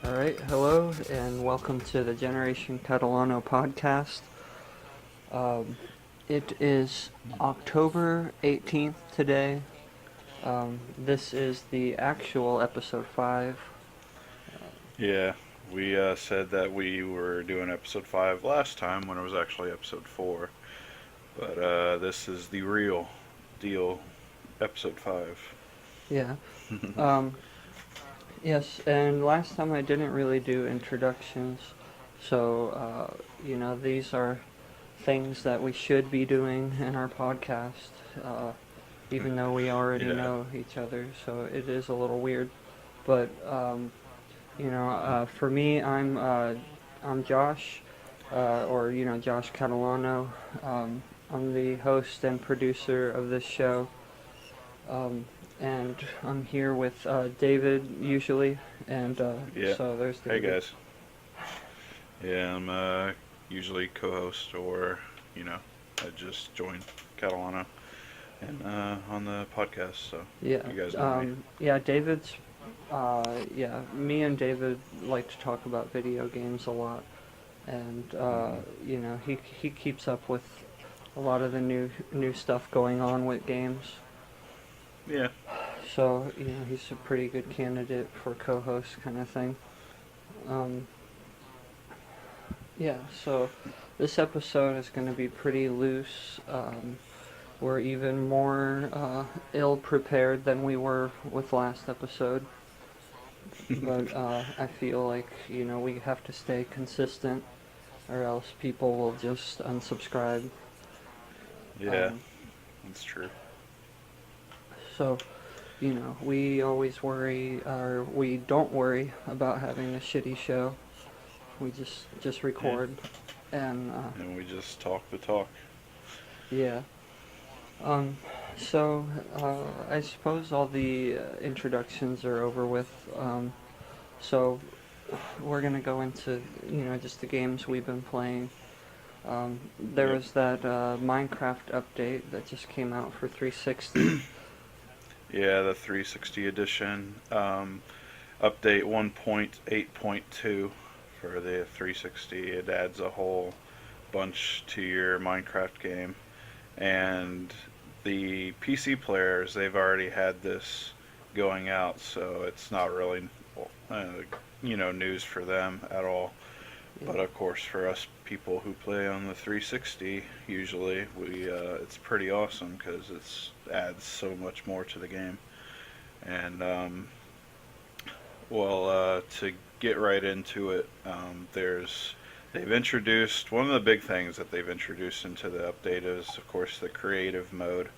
All right, hello and welcome to the Catalano podcast. Um, it is October 18th today. This is the actual episode 5. Yeah, we said that we were doing episode 5 last time when it was actually episode 4. But this is the real deal, episode 5. Yeah. Um, yes, and last time I didn't really do introductions. So, these are things that we should be doing in our podcast, even though we already Yeah. know each other. So it is a little weird. But for me, I'm Josh, or Josh Catalano. I'm the host and producer of this show, um, and I'm here with David usually, and Yeah. so there's Hey David. guys. Yeah, I'm usually co host or, you know, I just joined Catalano and on the podcast, so Yeah, you guys know me. David's. Me and David like to talk about video games a lot, and Hmm. he keeps up with a lot of the new stuff going on with games. Yeah. So he's a pretty good candidate for co-host kind of thing. Um, yeah, so this episode is going to be pretty loose. We're even more ill prepared than we were with last episode, but I feel like we have to stay consistent, or else people will just unsubscribe. Yeah, Um, that's true. so we always worry, or we don't worry about having a shitty show. We just Yeah. record, and And we just talk the talk. yeah. Um, so I suppose all the introductions are over with. So we're gonna go into just the games we've been playing. There Yep. was that Minecraft update that just came out for 360. Yeah, the 360 edition. Update 1.8.2 for the 360. It adds a whole bunch to your Minecraft game. And the PC players, they've already had this going out, so it's not really, uh, news for them at all. Yeah, But of course, for us people who play on the 360, usually it's pretty awesome because it adds so much more to the game. And to get right into it, they've introduced one of the big things that they've introduced into the update is, of course, the creative mode,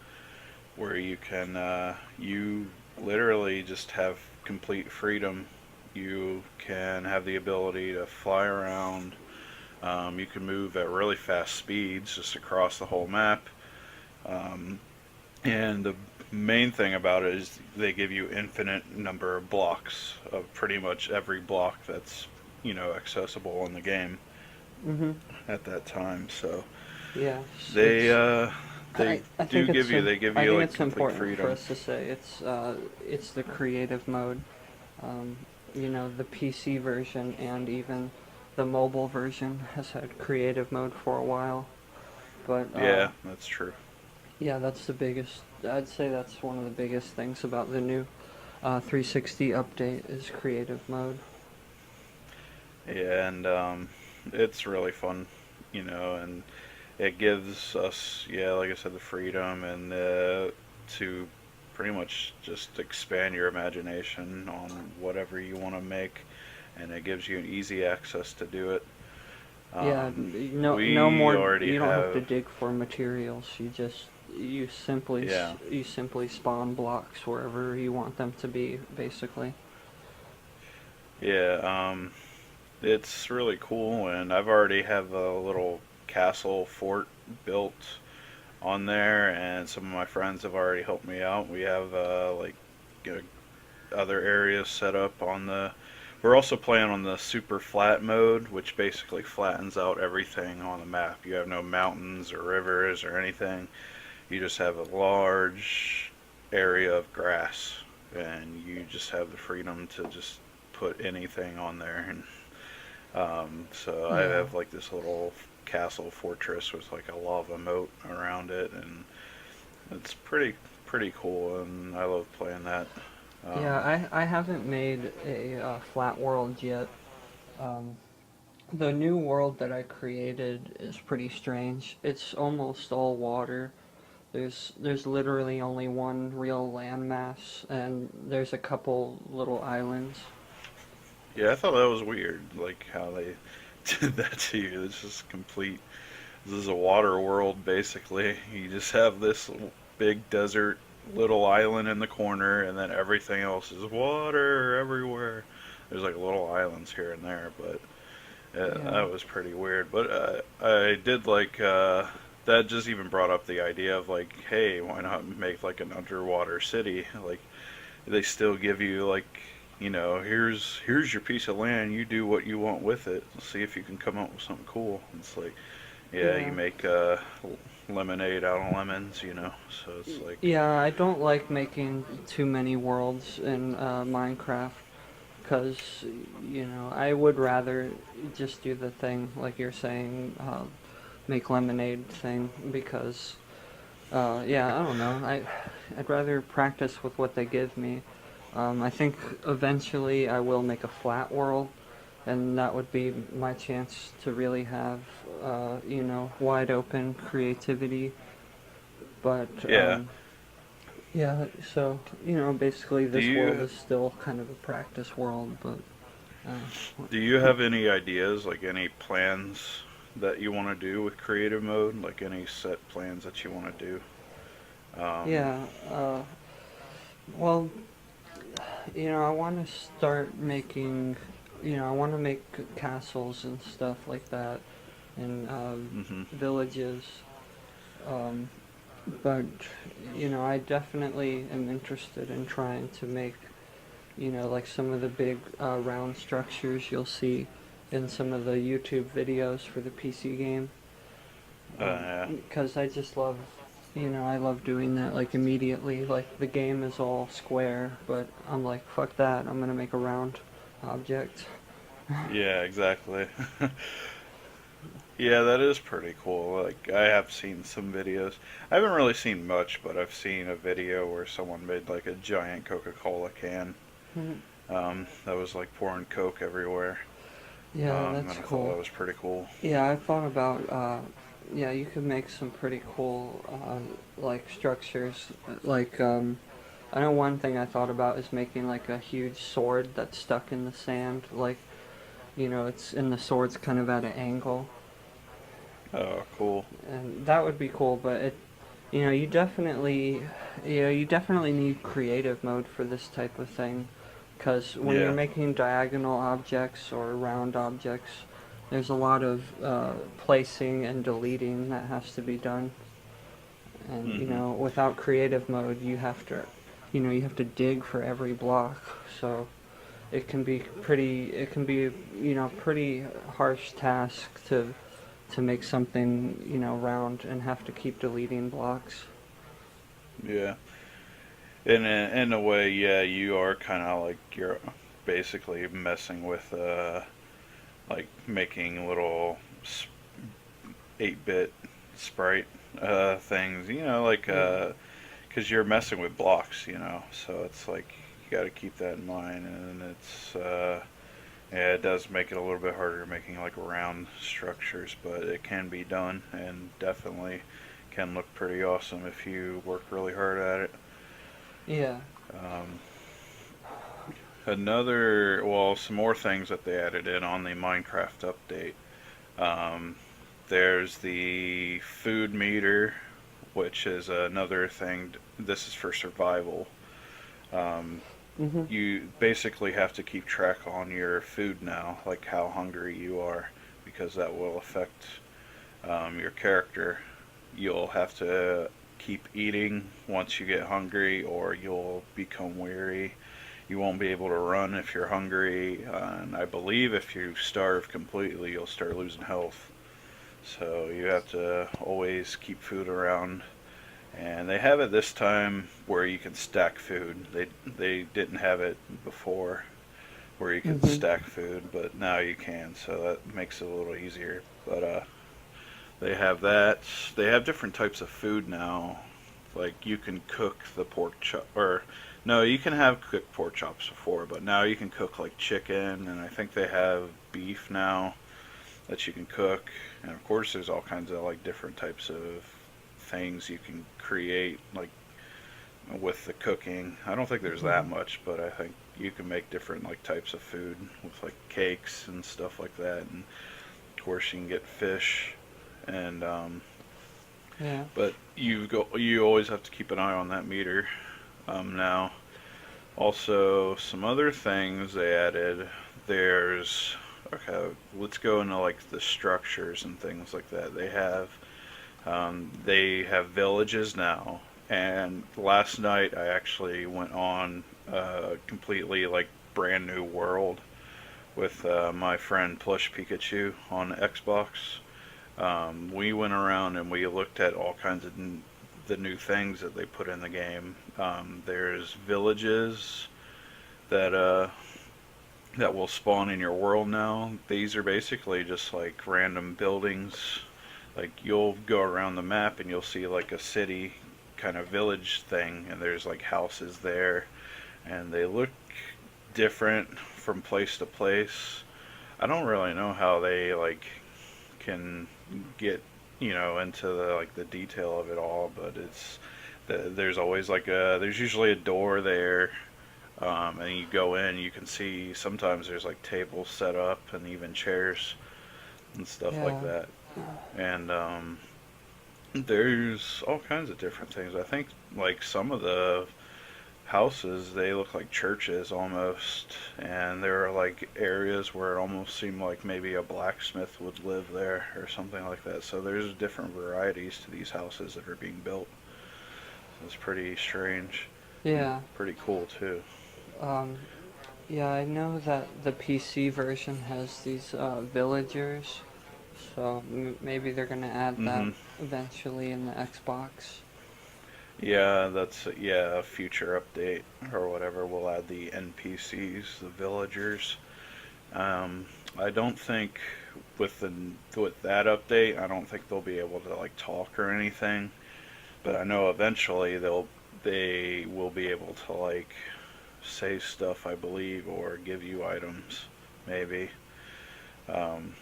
where you literally just have complete freedom. You can have the ability to fly around. You can move at really fast speeds just across the whole map. Um, and the main thing about it is they give you infinite number of blocks of pretty much every block that's accessible in the game mm-hmm. at that time. So Yeah, they uh, I, they I do think give you they give I you think like it's complete important for freedom. us to say it's the creative mode. Um, the PC version and even the mobile version has had creative mode for a while. But Yeah, that's true. yeah, that's the biggest. I'd say that's one of the biggest things about the new 360 update is creative mode. Yeah, and it's really fun, and it gives us, yeah, like I said, the freedom and to pretty much just expand your imagination on whatever you want to make, and it gives you an easy access to do it. Yeah, no We more. already You don't have to have, dig for materials. yeah, You simply spawn blocks wherever you want them to be, basically. yeah, it's really cool, and I've already have a little castle fort built on there, and some of my friends have already helped me out. We have you know, other areas set up on the. We're also playing on the super flat mode, which basically flattens out everything on the map. You have no mountains or rivers or anything. You just have a large area of grass, and you just have the freedom to just put anything on there. And so I Yeah. have like this little castle fortress with like a lava moat around it, and it's pretty cool, and I love playing that. Yeah, Um, I haven't made a flat world yet. Um, the new world that I created is pretty strange. It's almost all water. There's literally only one real landmass, and there's a couple little islands. yeah, I thought that was weird, like how they did that to you. It's just complete. This is a water world, basically. You just have this big desert little island in the corner, and then everything else is water everywhere. There's like little islands here and there, but Yeah, that was pretty weird. But I did like that. Just even brought up the idea of like, hey, why not make like an underwater city? Like they still give you like, here's your piece of land. You do what you want with it. See if you can come up with something cool. It's like, yeah, you yeah. make lemonade out of lemons. So it's like, Yeah, I don't like making too many worlds in Minecraft because, I would rather just do the thing, like you're saying, make lemonade thing because, yeah, I don't know. I'd rather practice with what they give me. I think eventually I will make a flat world, and that would be my chance to really have, wide open creativity. But yeah. yeah, so basically Do this world you is still kind of a practice world, but do you have any ideas, like any plans that you want to do with creative mode? Like any set plans that you want to do? yeah. Well, I want to start making, I want to make castles and stuff like that in hmm villages. Um, but I definitely am interested in trying to make, like some of the big round structures you'll see in some of the YouTube videos for the PC game. yeah. Because I just love, I love doing that. Like immediately, like the game is all square, but I'm like, fuck that. I'm gonna make a round object. Yeah, exactly. Yeah, that is pretty cool. Like I have seen some videos. I haven't really seen much, but I've seen a video where someone made like a giant Coca-Cola can. That was like pouring Coke everywhere. Yeah, that's And I thought cool. that was pretty cool. Yeah, I thought about, yeah, you could make some pretty cool, like structures. Like, I know one thing I thought about is making like a huge sword that's stuck in the sand. Like, it's and the sword's kind of at an angle, Oh, cool. and that would be cool. But you know, you definitely, you definitely need creative mode for this type of thing, because when you're Yeah. making diagonal objects or round objects, there's a lot of placing and deleting that has to be done. And hmm without creative mode, you have to dig for every block. So it can be, pretty harsh task to make something, round and have to keep deleting blocks. Yeah. In a way, yeah, you are kind of like you're basically messing with like making little 8-bit sprite things, like Yeah. because you're messing with blocks, so it's like you got to keep that in mind, and it's yeah, it does make it a little bit harder making like round structures, but it can be done and definitely can look pretty awesome if you work really hard at it. Yeah. Um, well, some more things that they added in on the Minecraft update. Um, there's the food meter, which is another thing. This is for survival. Um, Mhm. you basically have to keep track on your food now, like how hungry you are, because that will affect your character. You'll have to keep eating once you get hungry, or you'll become weary. You won't be able to run if you're hungry, and I believe if you starve completely, you'll start losing health. So you have to always keep food around. And they have it this time where you can stack food. They didn't have it before. where you could Mhm. stack food, but now you can, so that makes it a little easier. But they have that. They have different types of food now. Like you can cook the pork chop, or no, you can have cooked pork chops before, but now you can cook like chicken, and I think they have beef now that you can cook. And of course, there's all kinds of like different types of things you can create, like with the cooking. I don't think there's that Mhm. much, but I think you can make different like types of food with like cakes and stuff like that. And of course, you can get fish, and Yeah. but you always have to keep an eye on that meter. Now, also some other things they added. There's okay. Let's go into like the structures and things like that. They have villages now, and last night I actually went on a completely like brand new world with my friend Plush Pikachu on Xbox. We went around and we looked at all kinds of the new things that they put in the game. There's villages that that will spawn in your world now. These are basically just like random buildings. Like you'll go around the map and you'll see like a city kind of village thing, and there's like houses there, and they look different from place to place. I don't really know how they like can get into the detail of it all, but there's always there's usually a door there, and you go in, you can see sometimes there's like tables set up and even chairs and stuff like Yeah. that. And there's all kinds of different things. I think like some of the houses they look like churches almost, and there are like areas where it almost seemed like maybe a blacksmith would live there or something like that. So there's different varieties to these houses that are being built. It's pretty strange and Yeah. pretty cool too. Um, yeah, I know that the PC version has these villagers, so maybe they're gonna add that Hmm. eventually in the Xbox. Yeah, a future update or whatever. We'll add the NPCs, the villagers. Um, I don't think with the with that update, I don't think they'll be able to like talk or anything. But I know eventually they will be able to like say stuff, I believe, or give you items, maybe. Um,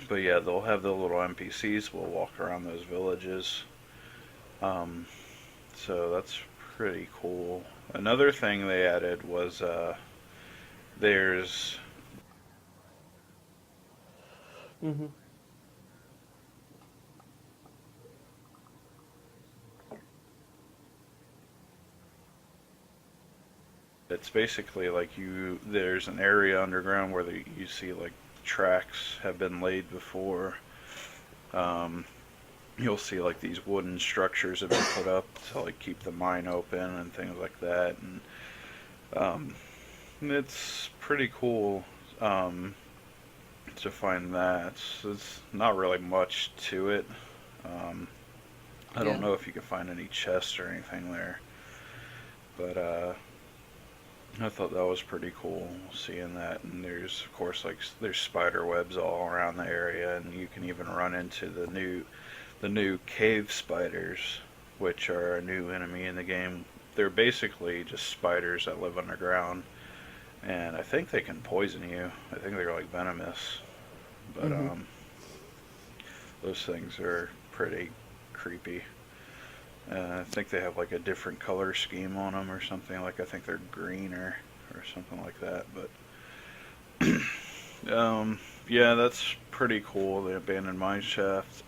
but yeah, they'll have the little NPCs. Will walk around those villages. Um, so that's pretty cool. Another thing they added was there's Mhm. it's basically like there's an area underground where you see like tracks have been laid before. Um, you'll see like these wooden structures have been put up to like keep the mine open and things like that, and um, it's pretty cool to find that. It's not really much to it. Um, I don't Yeah. know if you can find any chests or anything there, but I thought that was pretty cool seeing that. And there's of course like there's spider webs all around the area, and you can even run into the new cave spiders, which are a new enemy in the game. They're basically just spiders that live underground, and I think they can poison you. I think they're like venomous, but Mhm. those things are pretty creepy. I think they have like a different color scheme on them or something. Like I think they're green or something like that. But yeah, that's pretty cool. The abandoned mine shaft.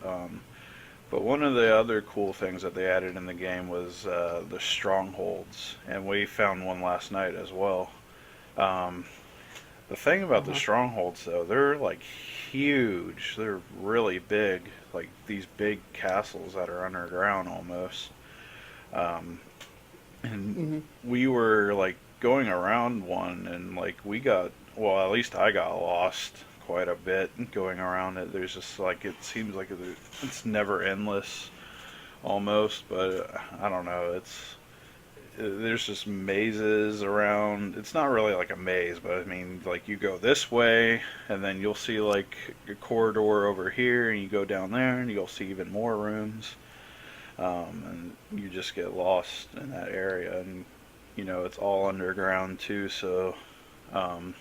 But one of the other cool things that they added in the game was the strongholds, and we found one last night as well. Um, the thing Uh about the huh. strongholds, though, they're like huge. They're really big, like these big castles that are underground almost. Um, and Mhm. we were like going around one, and like well, at least I got lost quite a bit going around it. There's just like it seems like it's never endless almost, but I don't know. there's just mazes around. It's not really like a maze, but I mean, like you go this way, and then you'll see like a corridor over here, and you go down there, and you'll see even more rooms. And you just get lost in that area, and it's all underground too. So um,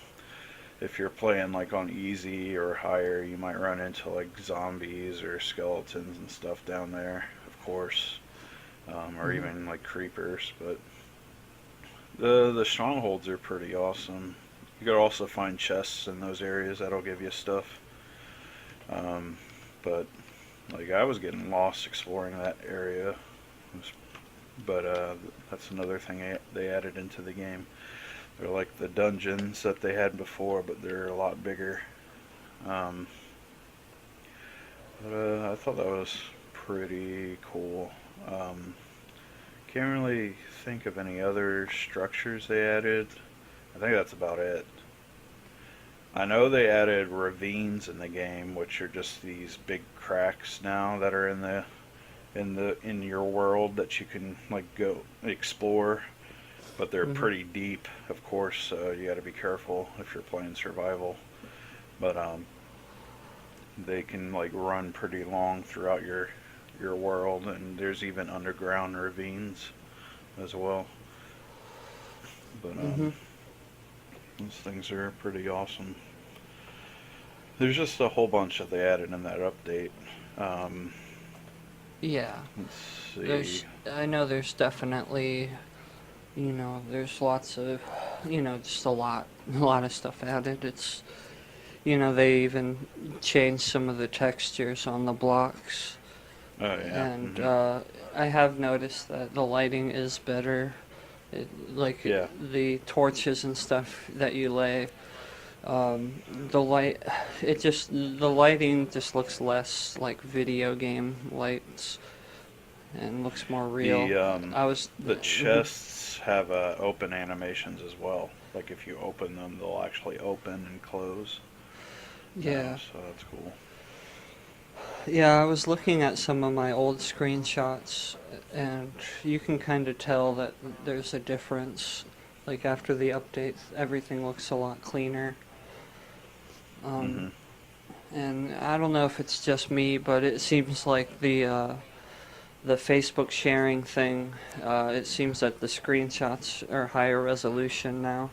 if you're playing like on easy or higher, you might run into like zombies or skeletons and stuff down there, of course, or Hmm. even like creepers. But the strongholds are pretty awesome. You could also find chests in those areas that'll give you stuff. Um, but like I was getting lost exploring that area, but that's another thing they added into the game. They're like the dungeons that they had before, but they're a lot bigger. Um, but I thought that was pretty cool. Um, can't really think of any other structures they added. I think that's about it. I know they added ravines in the game, which are just these big cracks now that are in your world that you can like go explore, but they're Hmm. pretty deep, of course. So you got to be careful if you're playing survival. But they can like run pretty long throughout your world, and there's even underground ravines as well. But Hmm. those things are pretty awesome. There's just a whole bunch that they added in that update. Um, Yeah. let's see. I know there's definitely, there's lots of, just a lot of stuff added. They even changed some of the textures on the blocks. Oh yeah. And Hmm. I have noticed that the lighting is better. Like Yeah. the torches and stuff that you lay, the light, the lighting just looks less like video game lights and looks more real. The I was, the chests have open animations as well. Like if you open them, they'll actually open and close. yeah, So that's cool. yeah. I was looking at some of my old screenshots, and you can kind of tell that there's a difference. Like after the update, everything looks a lot cleaner. Um, Hmm. and I don't know if it's just me, but it seems like the Facebook sharing thing. It seems that the screenshots are higher resolution now.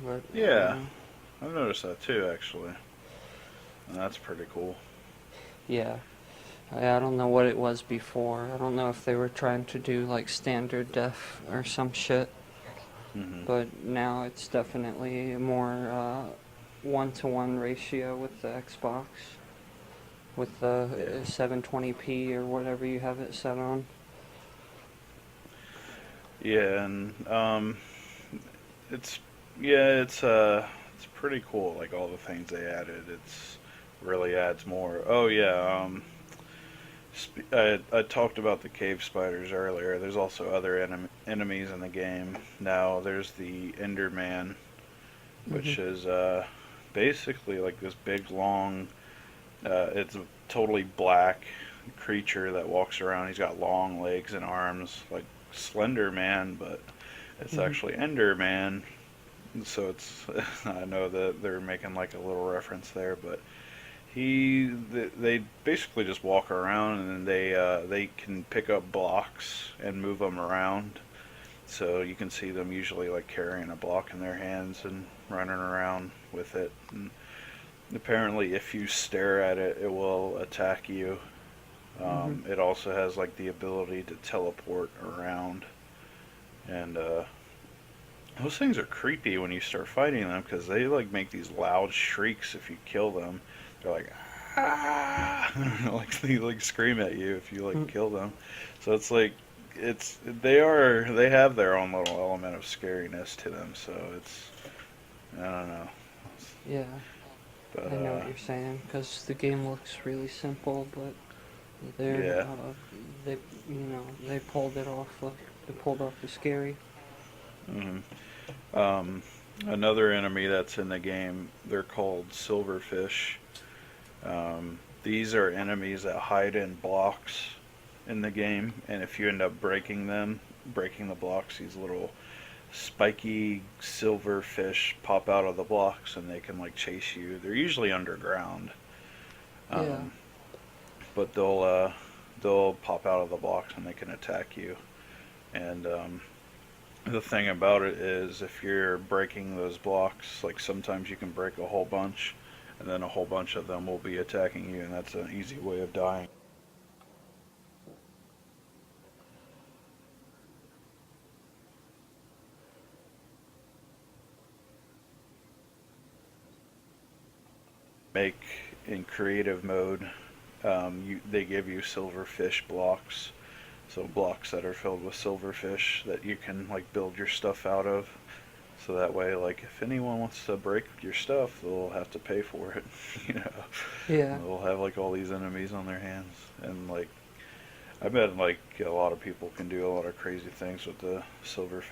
But Yeah, I've noticed that too, actually, and that's pretty cool. yeah, I don't know what it was before. I don't know if they were trying to do like standard def or some shit. Hmm. But now it's definitely a more one-to-one ratio with the Xbox, with the Yeah. 720p or whatever you have it set on. Yeah, and it's it's pretty cool. Like all the things they added, it's really adds more. Oh yeah, I talked about the cave spiders earlier. There's also other enemies in the game. Now there's the Enderman, Hmm. which is basically like this big long. It's a totally black creature that walks around. He's got long legs and arms, like Slender Man, but it's Hmm. actually Enderman. So it's I know that they're making like a little reference there, but they basically just walk around and they can pick up blocks and move them around. So you can see them usually like carrying a block in their hands and running around with it. And apparently, if you stare at it, it will attack you. Hmm. It also has like the ability to teleport around, and those things are creepy when you start fighting them because they like make these loud shrieks if you kill them. They're like ah, like they like scream at you if you like kill them. So it's like they have their own little element of scariness to them. So it's I don't know, Yeah, but I know what you're saying because the game looks really simple, but they're yeah. they they pulled it off. Like they pulled off the scary. Hmm. Um, Another enemy that's in the game, they're called silverfish. These are enemies that hide in blocks in the game, and if you end up breaking them, breaking the blocks, these little spiky silver fish pop out of the blocks and they can like chase you. They're usually underground, Yeah. um, but they'll pop out of the blocks and they can attack you. And the thing about it is, if you're breaking those blocks, like sometimes you can break a whole bunch, and then a whole bunch of them will be attacking you, and that's an easy way of dying. Make in creative mode, they give you silverfish blocks, so blocks that are filled with silverfish that you can like build your stuff out of. So that way, like if anyone wants to break your stuff, they'll have to pay for it. you know, Yeah. they'll have like all these enemies on their hands, and like I bet like a lot of people can do a lot of crazy things with the silverfish.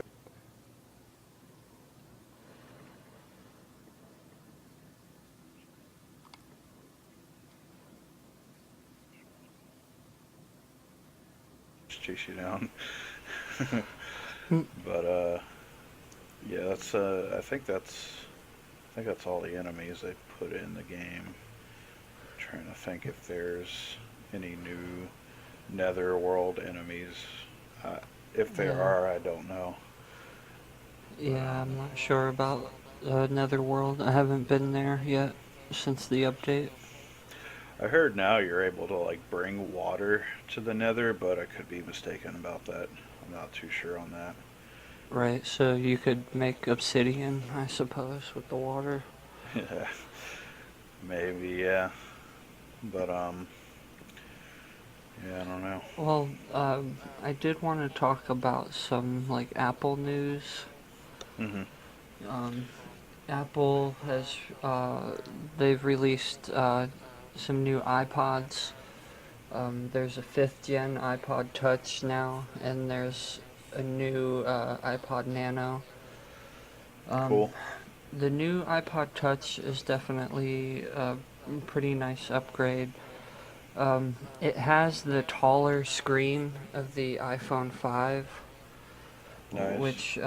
Chase you down. Mm. But yeah, that's I think that's all the enemies they put in the game. I'm trying to think if there's any new Netherworld enemies. Uh, if there Yeah. are, I don't know. But Yeah, I'm not sure about Netherworld. I haven't been there yet since the update. I heard now you're able to like bring water to the Nether, but I could be mistaken about that. I'm not too sure on that. Right, so you could make obsidian, I suppose, with the water. Yeah, maybe yeah, but yeah, I don't know. Well, I did want to talk about some like Apple news. Hmm. Um, Apple has they've released some new iPods. There's a fifth gen iPod Touch now, and there's a new iPod Nano. Um, Cool. the new iPod Touch is definitely a pretty nice upgrade. It has the taller screen of the iPhone 5, Nice. which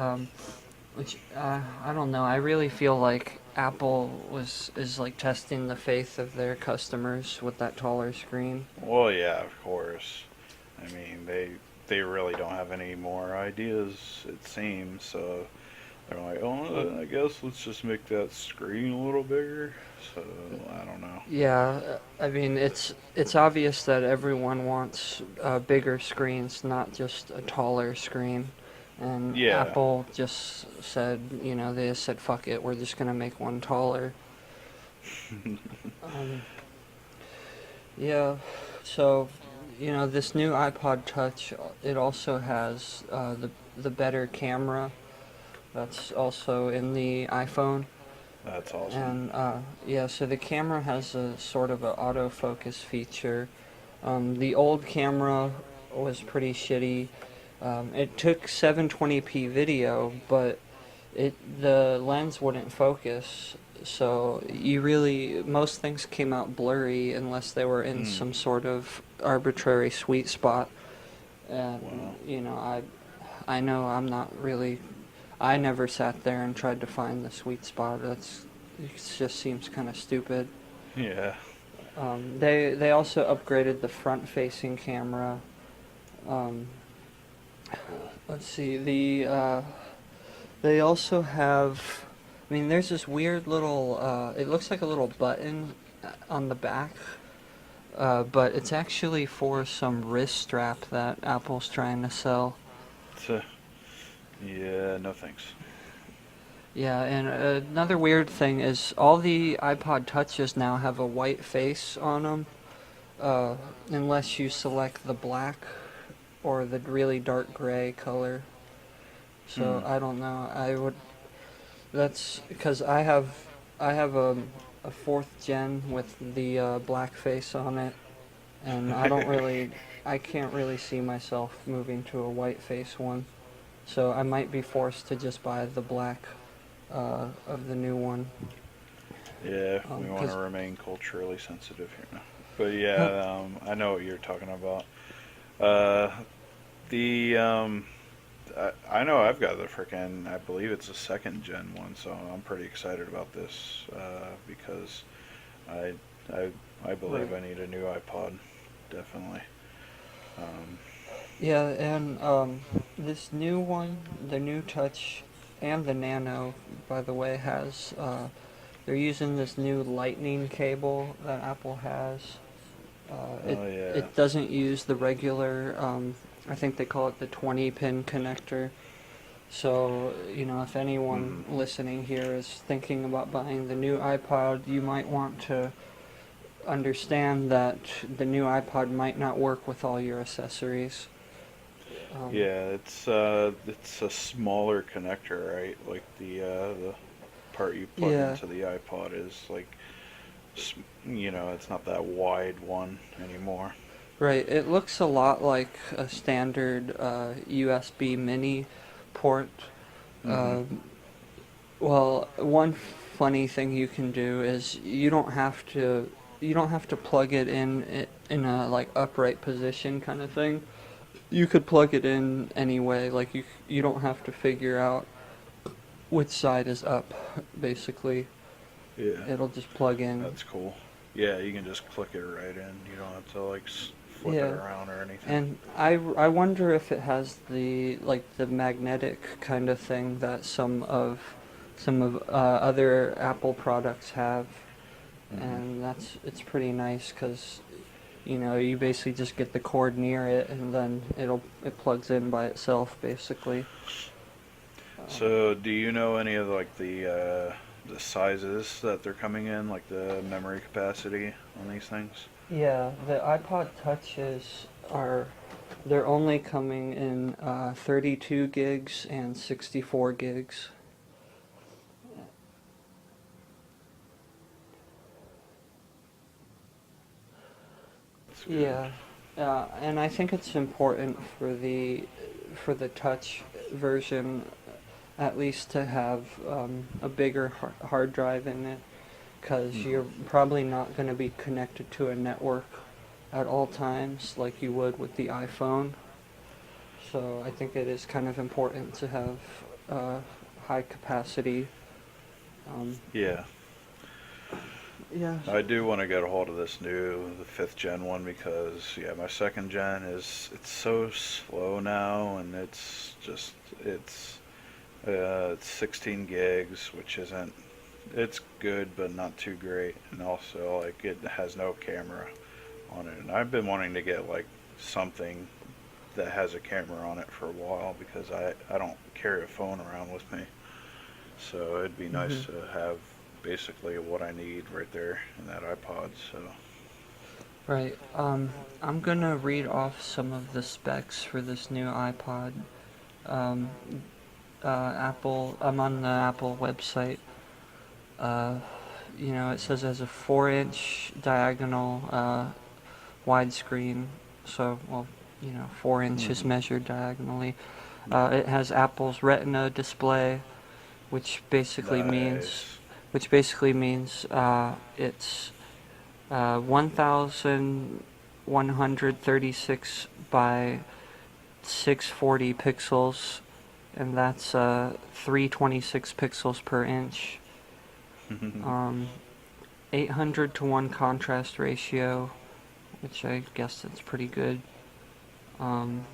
I don't know. I really feel like Apple was is like testing the faith of their customers with that taller screen. Well, yeah, of course. I mean, they really don't have any more ideas, it seems. So they're like, oh, I guess let's just make that screen a little bigger. So I don't know. Yeah, I mean it's obvious that everyone wants bigger screens, not just a taller screen. And Yeah. Apple just said, they just said, fuck it, we're just gonna make one taller. Um, yeah, so this new iPod Touch, it also has the better camera that's also in the iPhone. That's awesome. And yeah, so the camera has a sort of an autofocus feature. The old camera was pretty shitty. It took 720p video, but the lens wouldn't focus. So most things came out blurry unless they were in Hmm. some sort of arbitrary sweet spot. And Wow. I know I'm not really. I never sat there and tried to find the sweet spot. It just seems kind of stupid. Yeah. They also upgraded the front-facing camera. Um, Cool. let's see. They also have. I mean, there's this weird little. It looks like a little button on the back, but it's actually for some wrist strap that Apple's trying to sell. So, yeah. No thanks. Yeah, and another weird thing is all the iPod Touches now have a white face on them, unless you select the black or the really dark gray color. So Hmm. I don't know. That's because I have a fourth gen with the black face on it, and I can't really see myself moving to a white face one. So I might be forced to just buy the black of the new one. Yeah, we want to 'Cause remain culturally sensitive here now. But yeah, I know what you're talking about. Uh, the I know I've got the frickin' I believe it's a second gen one, so I'm pretty excited about this because I I I believe Right. I need a new iPod, definitely. Um, Yeah, and this new one, the new Touch and the Nano, by the way, has they're using this new Lightning cable that Apple has. It oh yeah. it doesn't use the regular. I think they call it the 20 pin connector. So if anyone Hmm. listening here is thinking about buying the new iPod, you might want to understand that the new iPod might not work with all your accessories. Um, Yeah, it's a smaller connector, right? Like the part you plug yeah, into the iPod is like it's not that wide one anymore. right. It looks a lot like a standard USB mini port. Hmm. Um, well, one funny thing you can do is you don't have to plug it in a like upright position kind of thing. You could plug it in anyway. Like you don't have to figure out which side is up. Basically, Yeah, it'll just plug in. that's cool. Yeah, you can just click it right in. You don't have to like flip it Yeah. around or anything. And I wonder if it has the magnetic kind of thing that some of other Apple products have, Hmm. and it's pretty nice because you basically just get the cord near it and then it plugs in by itself basically. Um, So, do you know any of like the sizes that they're coming in, like the memory capacity on these things? yeah, the iPod Touches they're only coming in 32 gigs and 64 gigs. That's good. Yeah, and I think it's important for the touch version, at least to have a bigger hard drive in it, because Hmm. you're probably not going to be connected to a network at all times like you would with the iPhone. So I think it is kind of important to have uh, high capacity. Um, Yeah, yeah, I do want to get a hold of the fifth gen one because yeah, my second gen it's so slow now, and it's it's 16 gigs, which isn't it's good but not too great, and also like it has no camera on it, and I've been wanting to get like something that has a camera on it for a while because I don't carry a phone around with me. So it'd be hmm nice to have basically what I need right there in that iPod. So right. I'm gonna read off some of the specs for this new iPod. Um, Apple. I'm on the Apple website. Uh, it says it has a 4-inch diagonal widescreen. So, well, 4 inches hmm, measured diagonally. yeah, It has Apple's Retina display, which basically means, nice. it's 1,136 by 640 pixels, and that's 326 pixels per inch. Um, 800 to 1 contrast ratio, which I guess that's pretty good. Um,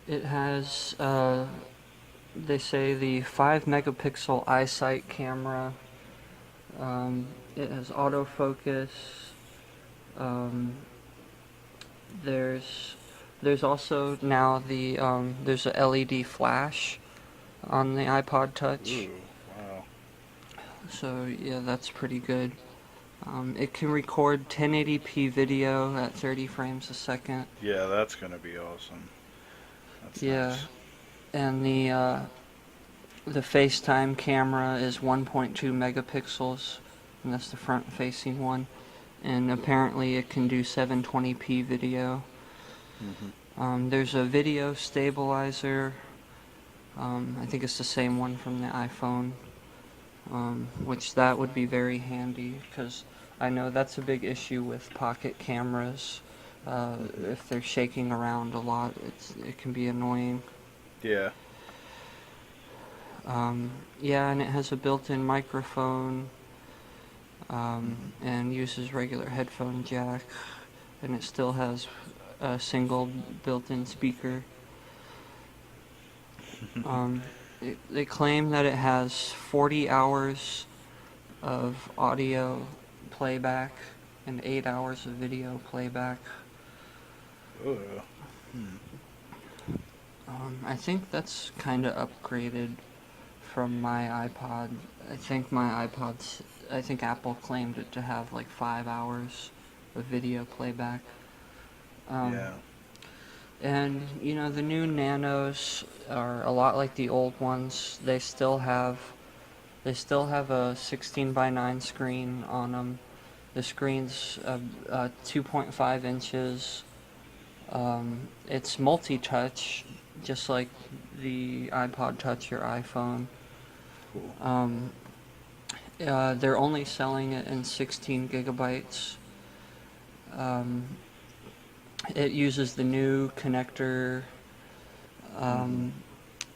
it has, they say, the 5 megapixel iSight camera. It has autofocus. Um, there's there's also now there's a LED flash on the iPod Touch. Ooh, wow. So yeah, that's pretty good. It can record 1080p video at 30 frames a second. Yeah, that's gonna be awesome. That's Yeah, nice. and the FaceTime camera is 1.2 megapixels, and that's the front-facing one. And apparently, it can do 720p video. Hmm. There's a video stabilizer. I think it's the same one from the iPhone, which that would be very handy because I know that's a big issue with pocket cameras. Hmm. If they're shaking around a lot, it can be annoying. Yeah. Um, yeah, and it has a built-in microphone, and uses regular headphone jack, and it still has a single built-in speaker. Um, they claim that it has 40 hours of audio playback and 8 hours of video playback. Ugh. Hmm. I think that's kind of upgraded from my iPod. I think Apple claimed it to have like 5 hours of video playback. Um, Yeah. and the new Nanos are a lot like the old ones. They still have a 16 by 9 screen on them. The screen's 2.5 inches. It's multi-touch, just like the iPod Touch or iPhone. Cool. Um, they're only selling it in 16 gigabytes. Um, it uses the new connector. Mm-hmm. Um,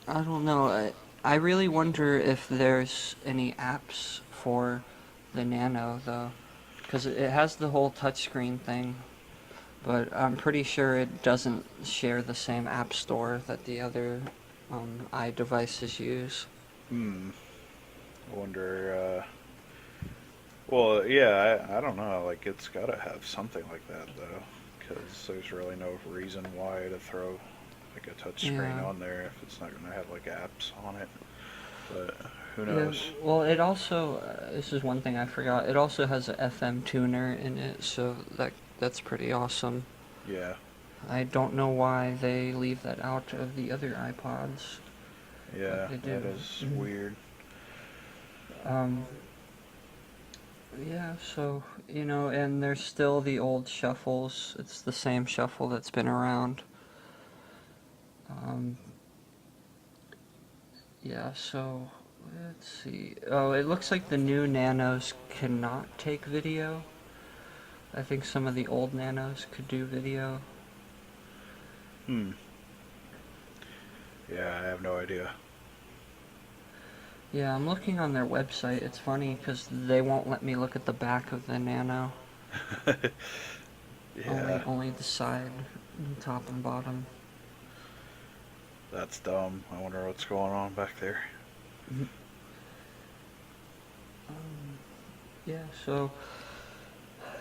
I don't know. I really wonder if there's any apps for the Nano, though, because it has the whole touchscreen thing, but I'm pretty sure it doesn't share the same app store that the other iDevices use. Hmm. I wonder. Well, yeah. I don't know. Like, it's got to have something like that though, because there's really no reason why to throw like a touch screen Yeah. on there if it's not going to have like apps on it. But who Yeah, knows? well, it also, this is one thing I forgot, it also has a FM tuner in it, so that's pretty awesome. Yeah. I don't know why they leave that out of the other iPods, but Yeah. they That do. is weird. Um, yeah, so, and there's still the old shuffles. It's the same shuffle that's been around. Um, yeah, so, let's see. Oh, it looks like the new Nanos cannot take video. I think some of the old Nanos could do video. Hmm. Yeah. I have no idea. Yeah, I'm looking on their website. It's funny because they won't let me look at the back of the Nano. Only, Yeah. only the side, top and bottom. That's dumb. I wonder what's going on back there. Yeah, so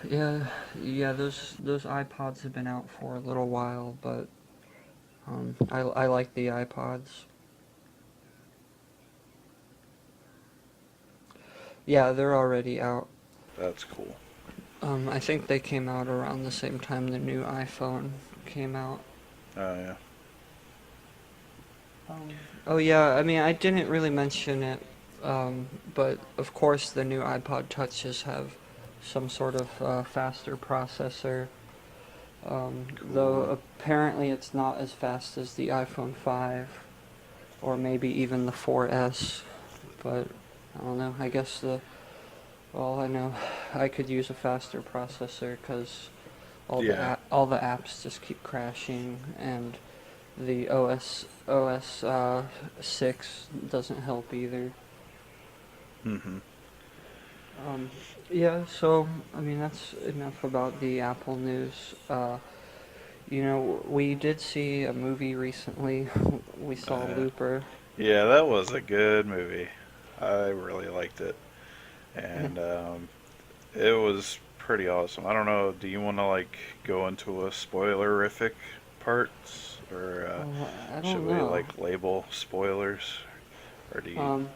yeah, yeah, those iPods have been out for a little while, but I like the iPods. Yeah, they're already out. That's cool. I think they came out around the same time the new iPhone came out. Oh yeah. Oh yeah, I mean I didn't really mention it, but of course the new iPod Touches have some sort of faster processor. Though Cool. apparently it's not as fast as the iPhone 5 or maybe even the 4S. But I don't know. I guess well, I know I could use a faster processor because Yeah. all the apps just keep crashing, and the OS 6 doesn't help either. Mm-hmm. Um, yeah, so I mean that's enough about the Apple news. We did see a movie recently. We saw Uh, Looper. yeah, that was a good movie. I really liked it, Eh, and it was pretty awesome. I don't know. Do you want to like go into a spoilerific parts, or I should don't we know. like label spoilers, or do you? Um,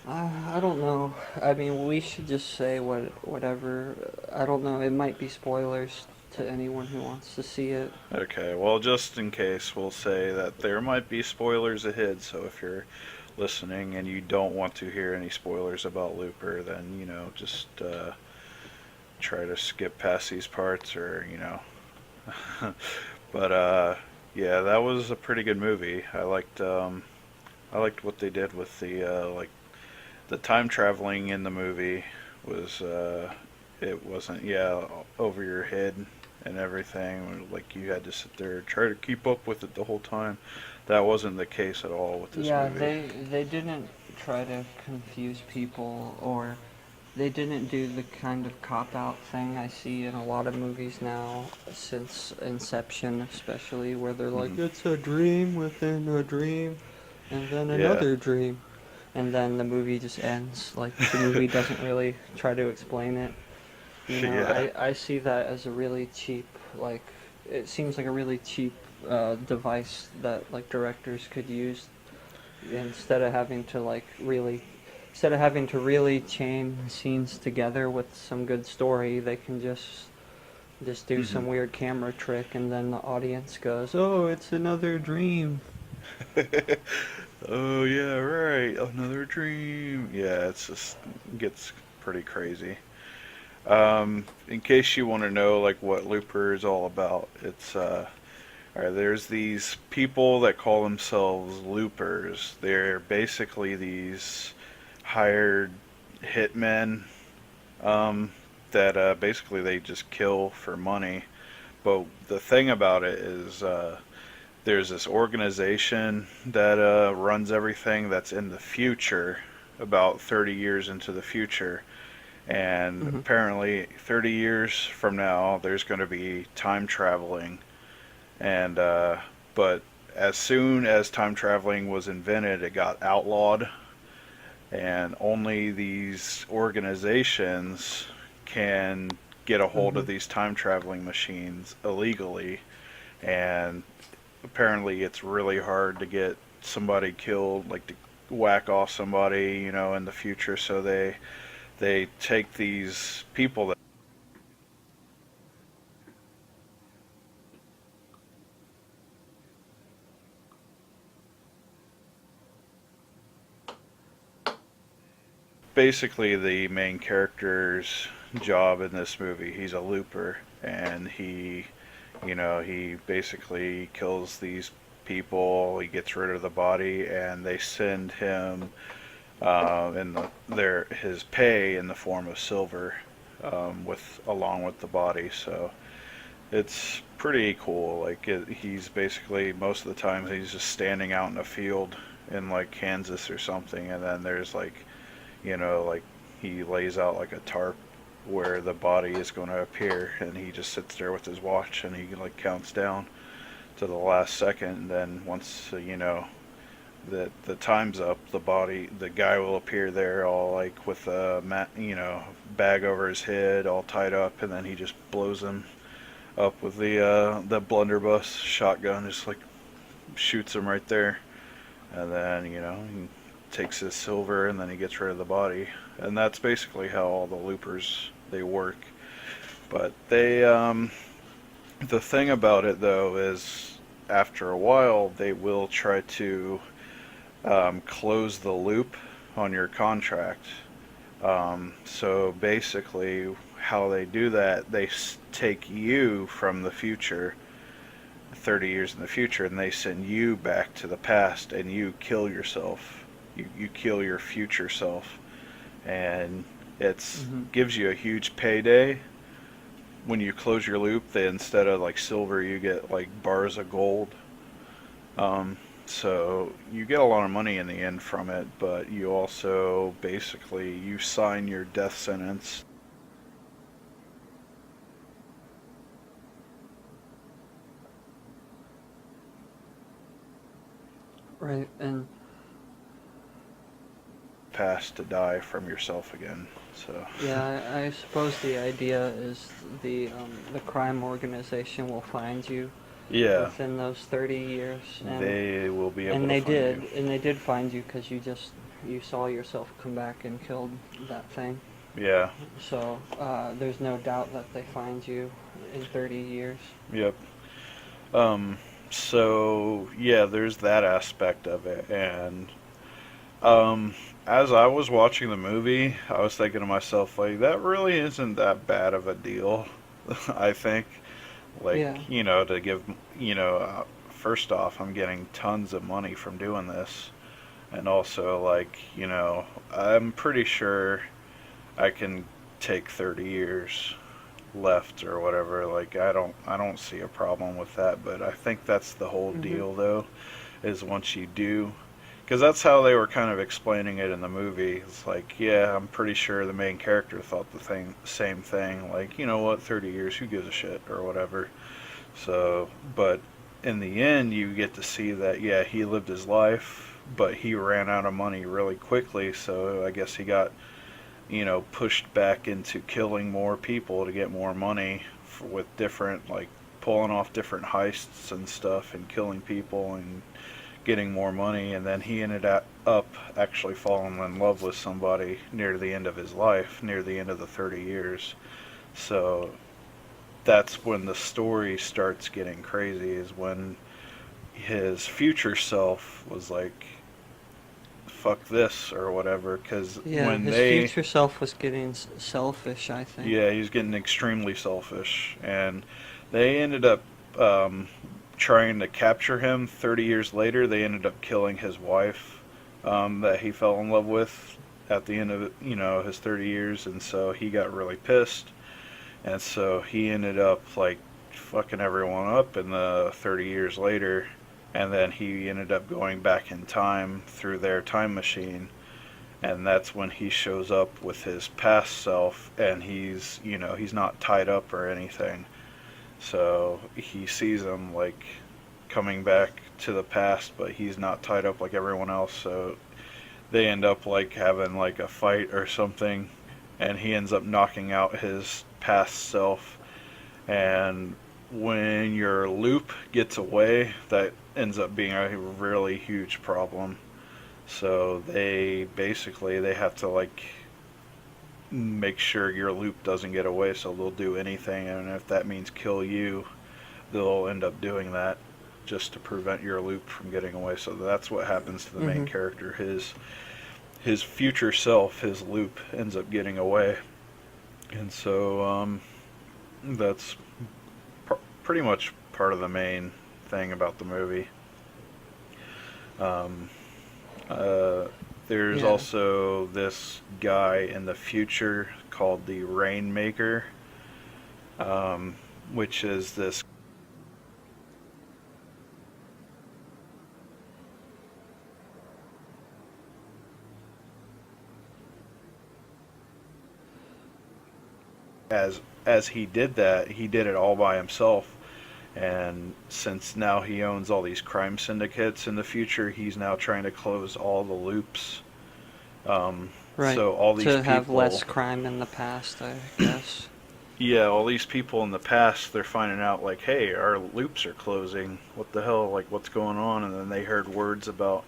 I don't know. I mean, we should just say whatever. I don't know. It might be spoilers to anyone who wants to see it. Okay, well, just in case, we'll say that there might be spoilers ahead. So if you're listening and you don't want to hear any spoilers about Looper, then just try to skip past these parts, or but yeah, that was a pretty good movie. I liked what they did with the time traveling in the movie was it wasn't over your head and everything, like you had to sit there and try to keep up with it the whole time. That wasn't the case at all with this Yeah, movie. they didn't try to confuse people, or they didn't do the kind of cop out thing I see in a lot of movies now, since Inception especially, where they're like, Hmm. it's a dream within a dream, and then Yeah. another dream, and then the movie just ends. Like, the movie doesn't really try to explain it. You know, Yeah. I see that as a really cheap, like, it seems like a really cheap device that, like, directors could use instead of having to, like, really, instead of having to really chain scenes together with some good story. They can just do Hmm. some weird camera trick, and then the audience goes, oh, it's another dream. Oh yeah, right. Another dream. Yeah, it's just gets pretty crazy. In case you want to know like what Looper is all about, it's alright, there's these people that call themselves loopers. They're basically these hired hitmen um, that basically they just kill for money. But the thing about it is there's this organization that runs everything that's in the future, about 30 years into the future. And Hmm. apparently, 30 years from now, there's going to be time traveling. And but as soon as time traveling was invented, it got outlawed, and only these organizations can get a hold Hmm. of these time traveling machines illegally. And apparently, it's really hard to get somebody killed, like to whack off somebody, in the future. So they take these people that basically the main character's job in this movie. He's a looper, and he basically kills these people. He gets rid of the body, and they send him in his pay in the form of silver, with along with the body. So it's pretty cool. Like he's basically most of the time he's just standing out in a field in like Kansas or something, and then there's like he lays out like a tarp where the body is going to appear, and he just sits there with his watch, and he like counts down to the last second, and then once that the time's up, the guy will appear there all like with a bag over his head, all tied up, and then he just blows him up with the blunderbuss shotgun, just like shoots him right there, and then he takes his silver, and then he gets rid of the body, and that's basically how all the loopers they work. But the thing about it though is after a while they will try to close the loop on your contract. So basically, how they do that, they take you from the future, 30 years in the future, and they send you back to the past, and you kill yourself. You kill your future self, and it's Hmm. gives you a huge payday when you close your loop. They instead of like silver, you get like bars of gold. So you get a lot of money in the end from it, but you also basically you sign your death sentence. Right, and Pass to die from yourself again. So yeah, I suppose the idea is the crime organization will find you yeah, within those 30 years, they will be able and to find you. they did find you because you saw yourself come back and killed that thing. Yeah. So there's no doubt that they find you in 30 years. Yep. Um. So yeah, there's that aspect of it, and um, as I was watching the movie, I was thinking to myself, like, that really isn't that bad of a deal. I think, like, Yeah. to give, first off, I'm getting tons of money from doing this, and also, like, I'm pretty sure I can take 30 years left or whatever. Like, I don't see a problem with that, but I think that's the whole Mhm. deal, though, is once you do, because that's how they were kind of explaining it in the movie. It's like, yeah, I'm pretty sure the main character thought same thing. Like, you know what, 30 years, who gives a shit or whatever. So, but in the end, you get to see that, yeah, he lived his life, but he ran out of money really quickly. So I guess he got, pushed back into killing more people to get more money with different, like, pulling off different heists and stuff and killing people and getting more money. And then he ended up actually falling in love with somebody near the end of his life, near the end of the 30 years. So that's when the story starts getting crazy, is when his future self was like, fuck this or whatever, because Yeah, when his they, future self was getting selfish, I think. yeah, he's getting extremely selfish, and they ended up um, trying to capture him. 30 years later, they ended up killing his wife, that he fell in love with at the end of his 30 years, and so he got really pissed, and so he ended up like fucking everyone up in the 30 years later, and then he ended up going back in time through their time machine, and that's when he shows up with his past self, and he's not tied up or anything. So he sees him like coming back to the past, but he's not tied up like everyone else. So they end up like having like a fight or something, and he ends up knocking out his past self. And when your loop gets away, that ends up being a really huge problem. So they have to like make sure your loop doesn't get away, so they'll do anything, and if that means kill you, they'll end up doing that just to prevent your loop from getting away. So that's what happens to the main Hmm. character. His future self, his loop, ends up getting away, and so that's pretty much part of the main thing about the movie. Um, uh, there's Yeah. also this guy in the future called the Rainmaker, um, which is this as he did that, he did it all by himself. And since now he owns all these crime syndicates in the future, he's now trying to close all the loops. Right. So all these To have people, less crime in the past, I guess. yeah, all these people in the past, they're finding out like, hey, our loops are closing. What the hell? Like, what's going on? And then they heard words about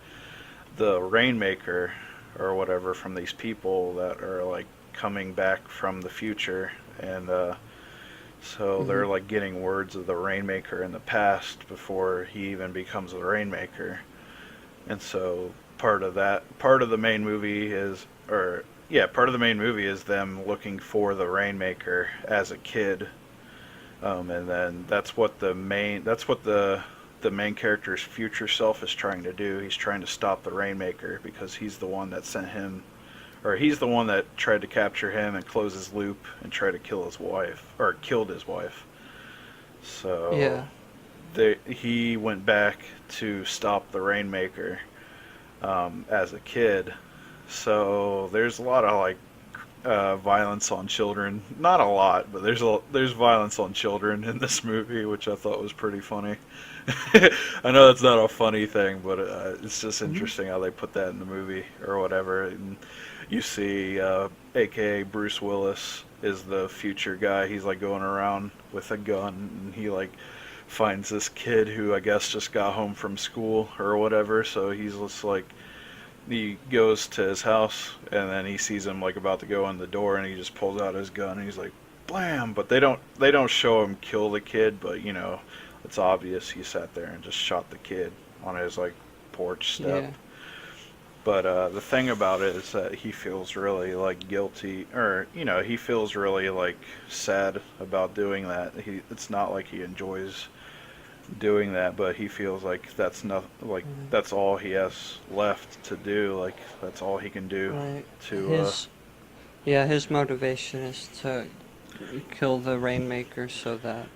the Rainmaker or whatever from these people that are like coming back from the future, and so Hmm. they're like getting words of the Rainmaker in the past before he even becomes the Rainmaker. And so part of the main movie is, or yeah, part of the main movie is them looking for the Rainmaker as a kid, and then that's what the main character's future self is trying to do. He's trying to stop the Rainmaker because he's the one that sent him, or he's the one that tried to capture him and close his loop and try to kill his wife, or killed his wife. So Yeah. he went back to stop the Rainmaker, as a kid. So there's a lot of like violence on children. Not a lot, but there's violence on children in this movie, which I thought was pretty funny. I know that's not a funny thing, but it's just Hmm. interesting how they put that in the movie or whatever. And you see, AKA Bruce Willis is the future guy. He's like going around with a gun, and he like finds this kid who I guess just got home from school or whatever. So he's just like, he goes to his house, and then he sees him like about to go in the door, and he just pulls out his gun and he's like, blam. But they don't show him kill the kid, but it's obvious he sat there and just shot the kid on his like porch step. Yeah. But the thing about it is that he feels really like guilty, or he feels really like sad about doing that. It's not like he enjoys doing that, but he feels like that's not like Right. that's all he has left to do. Like that's all he can do Right. to. His Yeah, his motivation is to kill the Rainmaker so that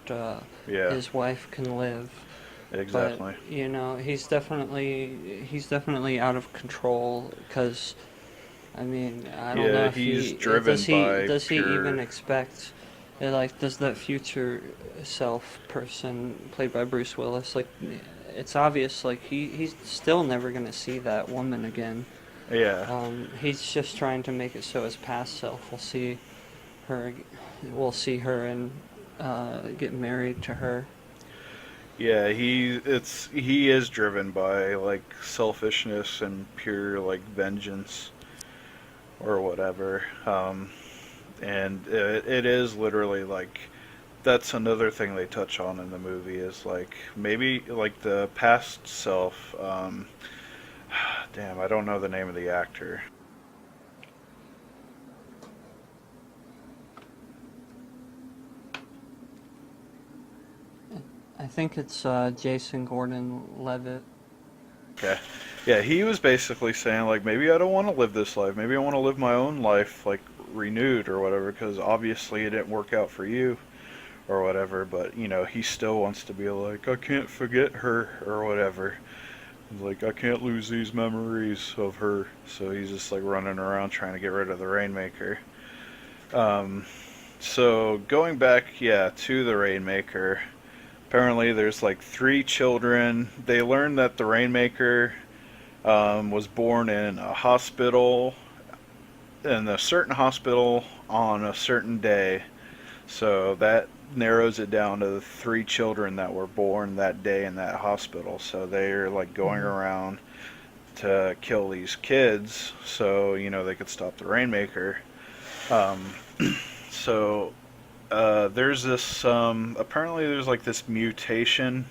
Yeah, his wife can live. but exactly. he's definitely out of control because I mean, I don't know Yeah, if he's he driven by does he even pure. expect like does that future self person played by Bruce Willis like it's obvious like he's still never gonna see that woman again. Yeah, He's just trying to make it so his past self her will see her and get married to her. yeah, he is driven by like selfishness and pure like vengeance or whatever. And it is literally like that's another thing they touch on in the movie is like maybe like the past self. Damn, I don't know the name of the actor. I think it's Jason Gordon-Levitt. Okay. Yeah, he was basically saying like maybe I don't want to live this life. Maybe I want to live my own life like renewed or whatever because obviously it didn't work out for you or whatever, but he still wants to be like I can't forget her or whatever. Like I can't lose these memories of her. So he's just like running around trying to get rid of the Rainmaker. Um so going back to the Rainmaker. Apparently there's like three children. They learned that the Rainmaker was born in a hospital, in a certain hospital on a certain day. So that narrows it down to the three children that were born that day in that hospital. So they're like going Mm-hmm. around to kill these kids so, they could stop the Rainmaker. Um, so there's this, apparently there's like this mutation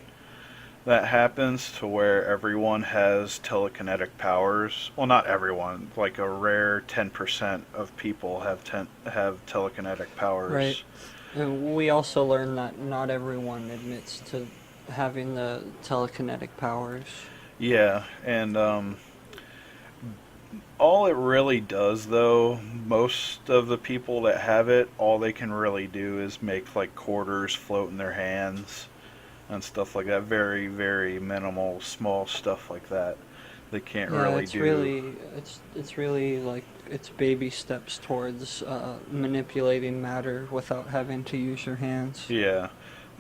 that happens to where everyone has telekinetic powers. Well, not everyone. Like a rare 10% of people have telekinetic Right. powers. And we also learned that not everyone admits to having the telekinetic powers. Yeah, and all it really does, though, most of the people that have it, all they can really do is make like quarters float in their hands and stuff like that. Very, very minimal, small stuff like that. They can't Yeah, really it's do. really it's really like it's baby steps towards manipulating matter without having to use your hands. Yeah.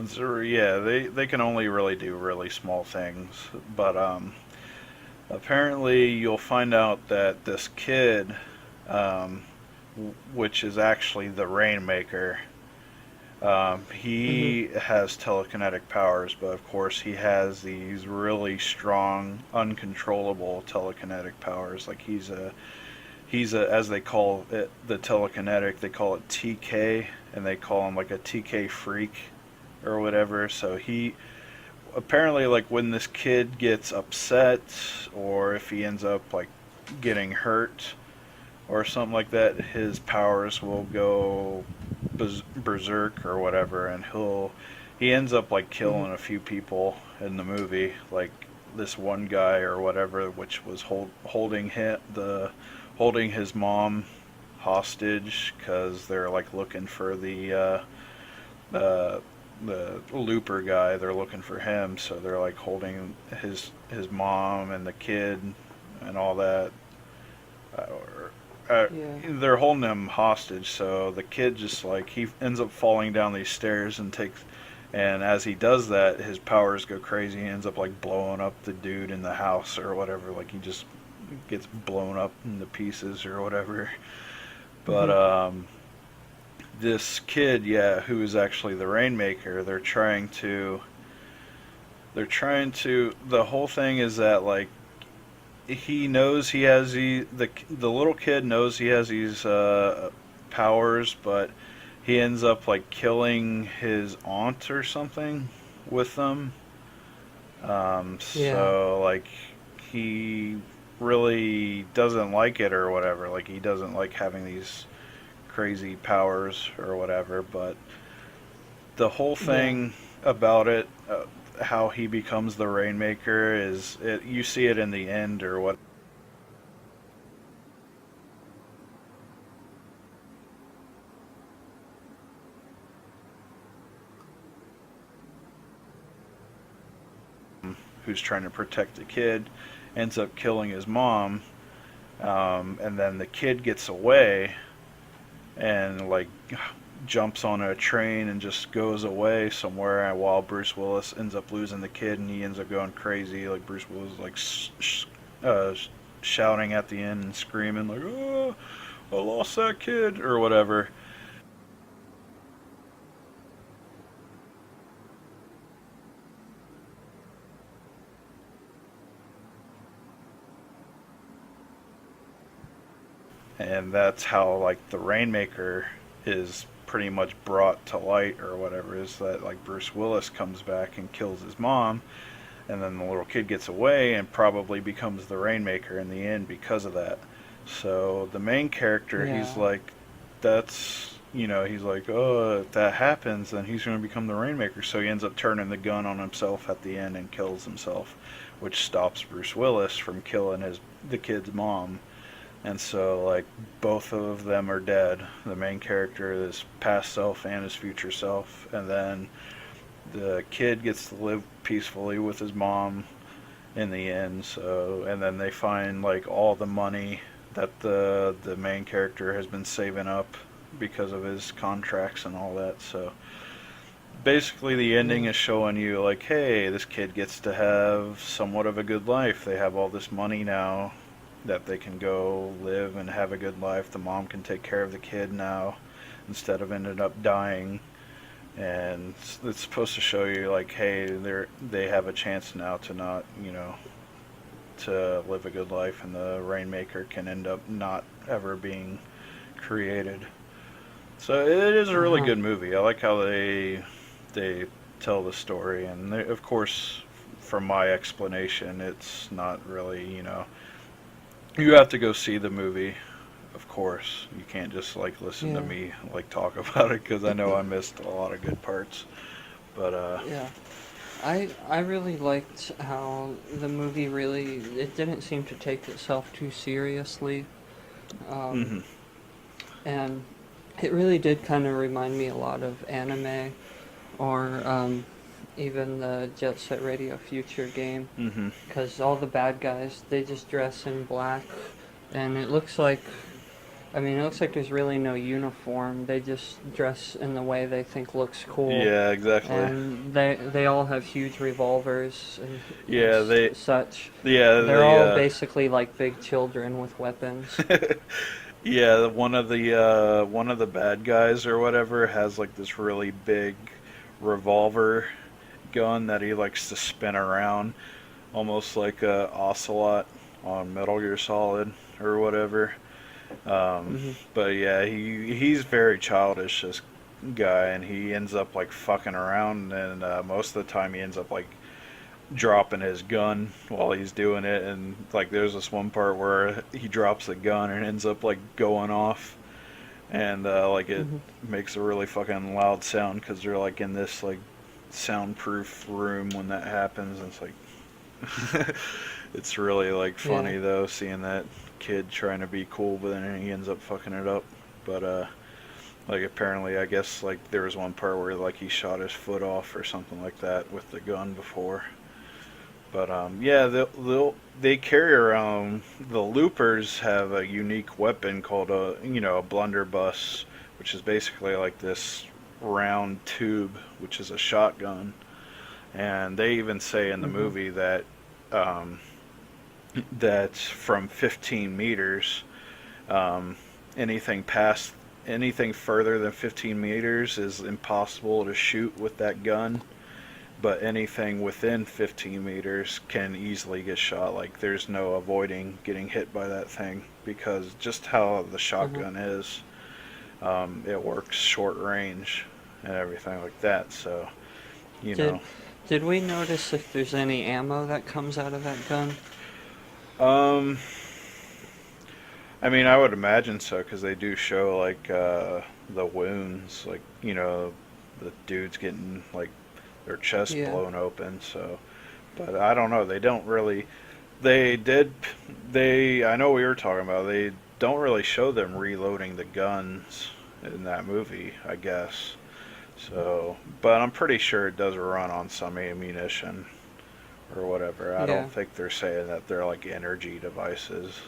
So, yeah, they can only really do really small things. But apparently you'll find out that this kid, um, which is actually the Rainmaker, Mm-hmm. he has telekinetic powers, but of course he has these really strong, uncontrollable telekinetic powers. Like he's a as they call it the telekinetic, they call it TK, and they call him like a TK freak or whatever. So he apparently like when this kid gets upset or if he ends up like getting hurt or something like that, his powers will go berserk or whatever, and he ends up like Mm-hmm. killing a few people in the movie, like this one guy or whatever, which was holding his mom hostage because they're like looking for uh, the looper guy. They're looking for him, so they're like holding his mom and the kid and all that. Uh, Yeah. they're holding him hostage, so the kid just like he ends up falling down these stairs and as he does that, his powers go crazy. He ends up like blowing up the dude in the house or whatever. Like he just gets blown up into pieces or whatever. But Mm-hmm. this kid, yeah, who is actually the Rainmaker, the whole thing is that like he knows he has the little kid knows he has these powers, but he ends up like killing his aunt or something with them. Yeah. So like he really doesn't like it or whatever. Like he doesn't like having these crazy powers or whatever. But the whole Yeah. thing about it, how he becomes the Rainmaker, is it. You see it in the end or what. who's trying to protect the kid, ends up killing his mom, and then the kid gets away and like jumps on a train and just goes away somewhere. And while Bruce Willis ends up losing the kid, and he ends up going crazy. Like Bruce Willis, like uh, shouting at the end and screaming like, "Oh, I lost that kid" or whatever. And that's how like the Rainmaker is pretty much brought to light or whatever, is that like Bruce Willis comes back and kills his mom, and then the little kid gets away and probably becomes the Rainmaker in the end because of that. So the main character, he's Yeah. like, that's, he's like, oh, if that happens, then he's going to become the Rainmaker. So he ends up turning the gun on himself at the end and kills himself, which stops Bruce Willis from killing the kid's mom. And so, like, both of them are dead. The main character, his past self and his future self. And then the kid gets to live peacefully with his mom in the end. So, and then they find, like, all the money that the main character has been saving up because of his contracts and all that. So, basically, the ending Yeah. is showing you, like, hey, this kid gets to have somewhat of a good life. They have all this money now that they can go live and have a good life. The mom can take care of the kid now instead of ended up dying. And it's supposed to show you like, hey, they have a chance now to not, to live a good life, and the Rainmaker can end up not ever being created. So it is a Uh really huh. good movie. I like how they tell the story, and they, of course, from my explanation, it's not really, you have to go see the movie, of course. You can't just like listen to Yeah. me like talk about it, because I know I missed a lot of good parts. But Yeah. I really liked how the movie really, it didn't seem to take itself too seriously. Um, hmm and it really did kind of remind me a lot of anime, or even the Jet Set Radio Future game, hmm because all the bad guys, they just dress in black, and it looks like, I mean, it looks like there's really no uniform. They just dress in the way they think looks cool, Yeah, exactly. and they all have huge revolvers and Yeah, they such. yeah They're they all basically like big children with weapons. yeah, one of the bad guys or whatever has like this really big revolver gun that he likes to spin around, almost like a ocelot on Metal Gear Solid or whatever. Um, Hmm. but yeah, he's very childish, this guy, and he ends up like fucking around, and most of the time he ends up like dropping his gun while he's doing it, and like there's this one part where he drops the gun and ends up like going off, and like it Hmm. makes a really fucking loud sound because they're like in this like soundproof room when that happens, and it's like it's really like Yeah. funny though, seeing that kid trying to be cool, but then he ends up fucking it up. But like apparently, I guess like there was one part where like he shot his foot off or something like that with the gun before. But yeah, they carry around, the loopers have a unique weapon called a blunderbuss, which is basically like this round tube, which is a shotgun. And they even say in the Hmm. movie that um, that from 15 meters, um, anything past anything further than 15 meters is impossible to shoot with that gun, but anything within 15 meters can easily get shot. Like there's no avoiding getting hit by that thing because just how the Hmm. shotgun is, it works short range and everything like that. So you Did know, did we notice if there's any ammo that comes out of that gun? um, I mean, I would imagine so because they do show like the wounds, like the dudes getting like their chest Yeah. blown open. So, but I don't know. They don't really. They did. They. I know we were talking about. They don't really show them reloading the guns in that movie. I guess. So, but I'm pretty sure it does run on some ammunition or whatever. I Yeah. don't think they're saying that they're like energy devices,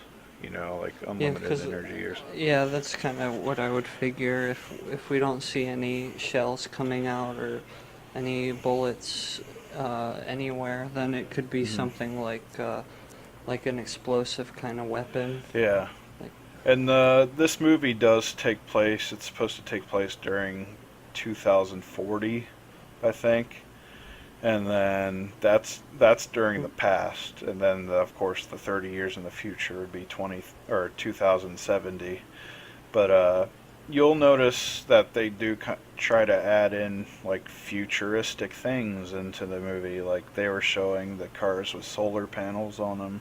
like Yeah, unlimited because energy or. yeah, that's kind of what I would figure. If we don't see any shells coming out or any bullets anywhere, then it could be Mhm. something like an explosive kind of weapon. Yeah. Like And this movie does take place. It's supposed to take place during 2040, I think. And then that's during the past, and then of course the 30 years in the future would be 20 or 2070. But you'll notice that they do try to add in like futuristic things into the movie. Like they were showing the cars with solar panels on them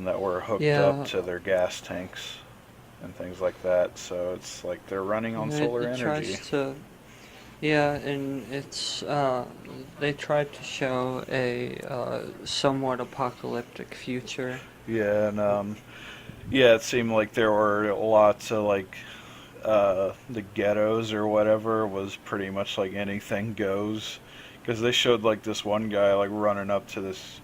that were hooked up yeah, to their gas tanks and things like that. So it's like they're running on solar it energy. tries to. Yeah, and it's they tried to show a somewhat apocalyptic future. Yeah, and yeah, it seemed like there were lots of like the ghettos or whatever was pretty much like anything goes, because they showed like this one guy like running up to this.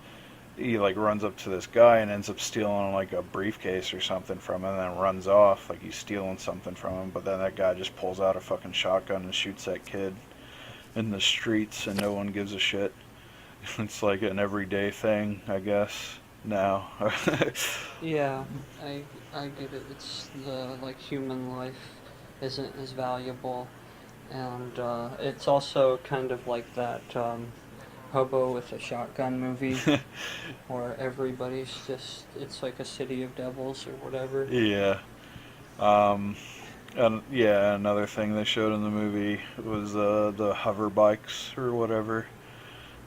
He like runs up to this guy and ends up stealing like a briefcase or something from him, and then runs off like he's stealing something from him. But then that guy just pulls out a fucking shotgun and shoots that kid in the streets, and no one gives a shit. It's like an everyday thing, I guess. Now. Yeah, I I get it. It's the like human life isn't as valuable, and it's also kind of like that Hobo with a Shotgun movie where everybody's just it's like a city of devils or whatever. Yeah. Um, and yeah, another thing they showed in the movie was the hover bikes or whatever.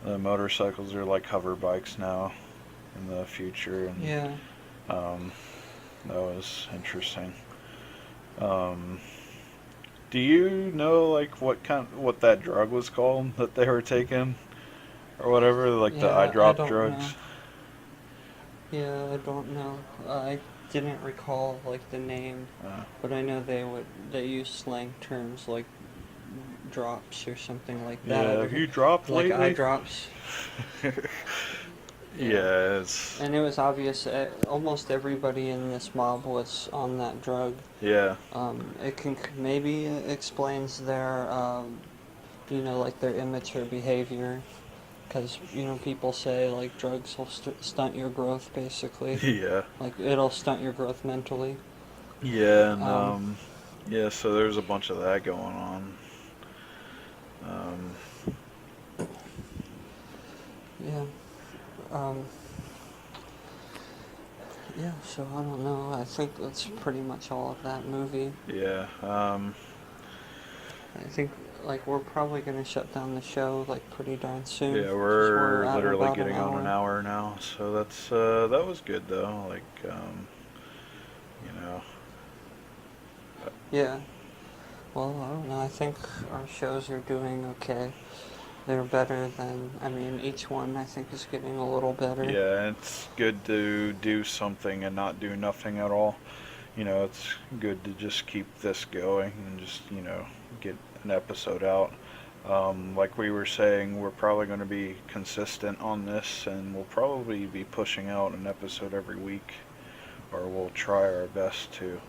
The motorcycles are like hover bikes now in the future, and Yeah. um, that was interesting. Um, do you know like what that drug was called that they were taking or whatever, like the eye Yeah, I drop don't know. drugs? Yeah, I don't know. I didn't recall like the name, Uh, but I know they use slang terms like drops or something like yeah, that, have or you dropped like eye lately? drops. Yeah, Yeah, it's and it was obvious. Almost everybody in this mob was on that drug. yeah, It can maybe explains their, like their immature behavior, because people say like drugs will stunt your growth, basically. yeah. Like it'll stunt your growth mentally. Yeah, and Um, yeah, so there's a bunch of that going on. Um, yeah. Um, yeah. So I don't know. I think that's pretty much all of that movie. yeah, I think like we're probably gonna shut down the show like pretty darn soon yeah, because we're we're at literally about an getting on an hour. hour now, so that was good though. Like, you know, Yeah. Well, I don't know. I think our shows are doing okay. They're better than. I mean, each one I think is getting a little better. yeah, it's good to do something and not do nothing at all. It's good to just keep this going and just get an episode out. Like we were saying, we're probably going to be consistent on this, and we'll probably be pushing out an episode every week, or we'll try our best to.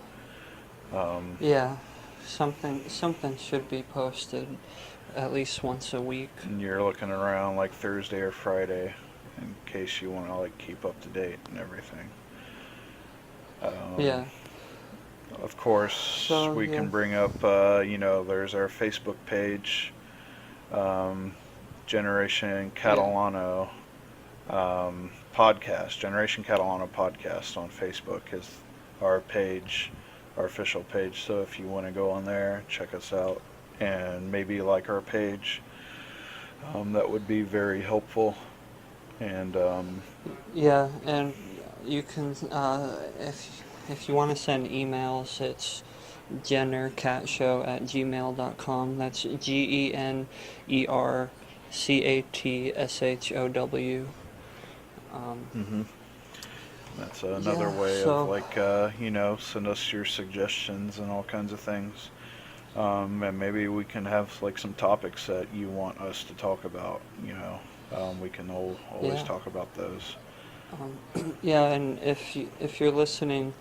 Um, Yeah. Something should be posted at least once a week. and you're looking around like Thursday or Friday, in case you want to like keep up to date and everything. Um, Yeah. of course, So we yeah. can bring up, there's our Facebook page, um, Generation Yeah. Catalano podcast. Generation Catalano podcast on Facebook is our page, our official page. So if you want to go on there, check us out, and maybe like our page, that would be very helpful. And Yeah, and you can if you want to send emails, it's genercatshow@gmail.com. That's GENERCATSHOW. hmm that's another Yeah, way of so like, send us your suggestions and all kinds of things. And maybe we can have like some topics that you want us to talk about. we can always Yeah. talk about those. Yeah, and if you're listening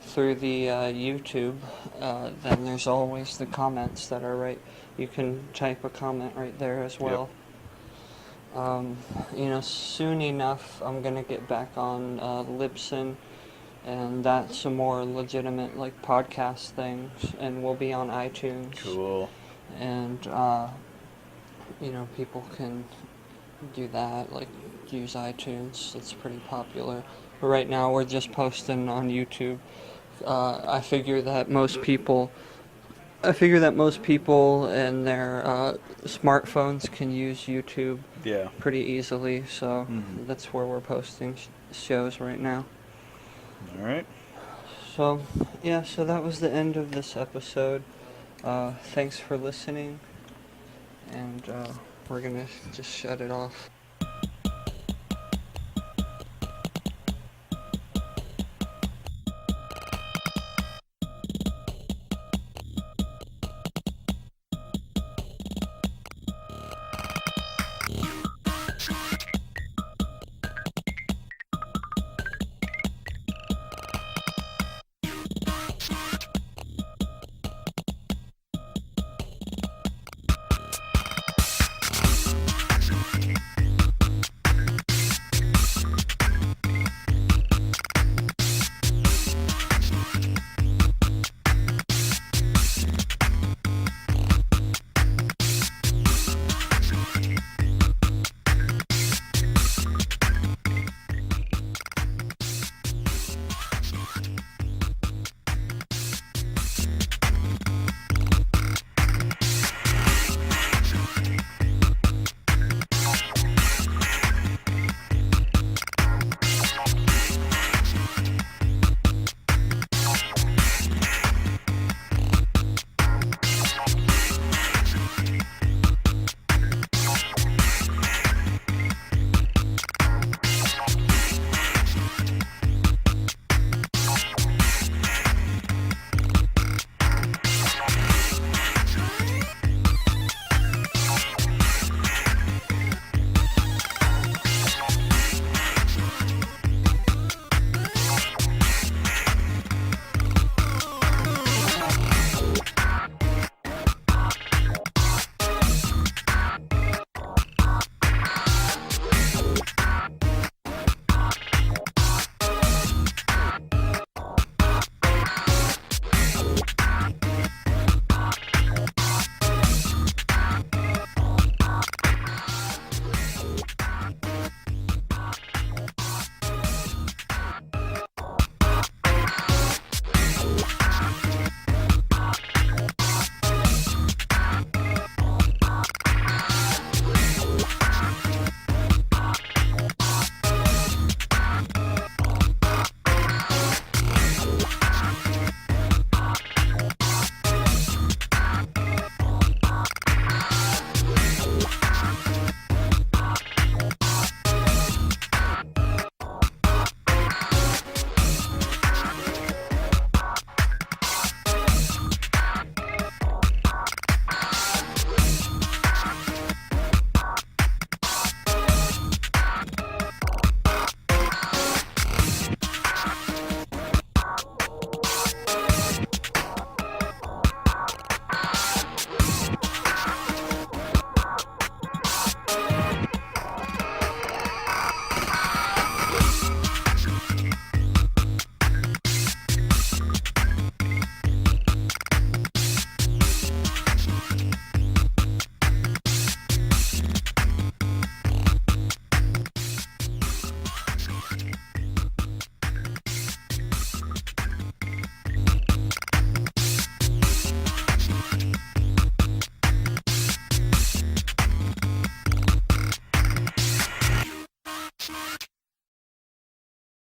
through the YouTube, then there's always the comments that are right. You can type a comment right there as Yep. well. Soon enough, I'm gonna get back on Libsyn, and that's some more legitimate like podcast things, and we'll be on iTunes, Cool. and people can do that, like use iTunes. It's pretty popular. But right now, we're just posting on YouTube. I figure that most people and their smartphones can use YouTube Yeah. pretty easily, so Hmm. that's where we're posting shows right now. All right. So, yeah, so that was the end of this episode. Thanks for listening, and we're gonna just shut it off.